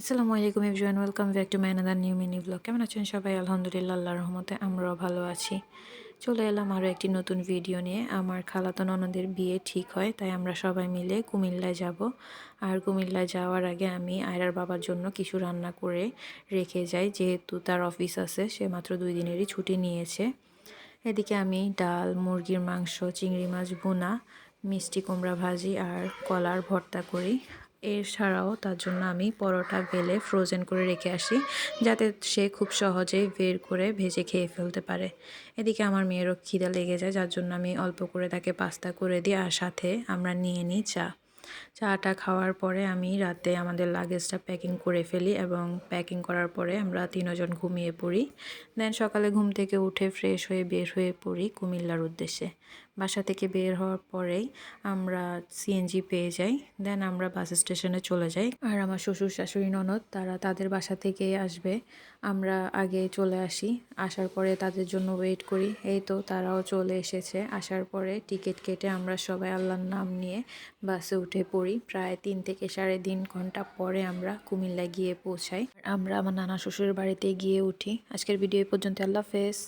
আসসালামু আলাইকুম everyone, welcome back to my another new mini blog. কেমন আছেন সবাই? আলহামদুলিল্লাহ, আল্লাহর রহমতে আমরাও ভালো আছি। চলে এলাম আরও একটি নতুন ভিডিও নিয়ে। আমার খালাতো ননদের বিয়ে ঠিক হয়, তাই আমরা সবাই মিলে কুমিল্লায় যাব। আর কুমিল্লায় যাওয়ার আগে আমি আয়রার বাবার জন্য কিছু রান্না করে রেখে যাই, যেহেতু তার অফিস আছে, সে মাত্র 2 দিনেরই ছুটি নিয়েছে। এদিকে আমি ডাল, মুরগির মাংস, চিংড়ি মাছ ভুনা, মিষ্টি কুমড়া ভাজি আর কলার ভর্তা করি। এছাড়াও তার জন্য আমি পরোটা বেলে ফ্রোজেন করে রেখে আসি, যাতে সে খুব সহজেই বের করে ভেজে খেয়ে ফেলতে পারে। এদিকে আমার মেয়েরও খিদা লেগে যায়, যার জন্য আমি অল্প করে তাকে পাস্তা করে দিই, আর সাথে আমরা নিয়ে নিই চা। চাটা খাওয়ার পরে আমি রাতে আমাদের লাগেজটা প্যাকিং করে ফেলি, এবং প্যাকিং করার পরে আমরা তিনজন ঘুমিয়ে পড়ি। দেন সকালে ঘুম থেকে উঠে ফ্রেশ হয়ে বের হয়ে পড়ি কুমিল্লার উদ্দেশ্যে। বাসা থেকে বের হওয়ার পরেই আমরা সিএনজি পেয়ে যাই। দেন আমরা বাস স্টেশনে চলে যাই। আর আমার শ্বশুর শাশুড়ি ননদ তারা তাদের বাসা থেকেই আসবে। আমরা আগে চলে আসি, আসার পরে তাদের জন্য ওয়েট করি। এই তো তারাও চলে এসেছে। আসার পরে টিকিট কেটে আমরা সবাই আল্লাহর নাম নিয়ে বাসে উঠে পড়ি। প্রায় 3 থেকে 3.5 ঘন্টা পরে আমরা কুমিল্লায় গিয়ে পৌঁছাই। আমরা আমার নানা শ্বশুরের বাড়িতে গিয়ে উঠি। আজকের ভিডিও এই পর্যন্ত। আল্লাহ হাফেজ।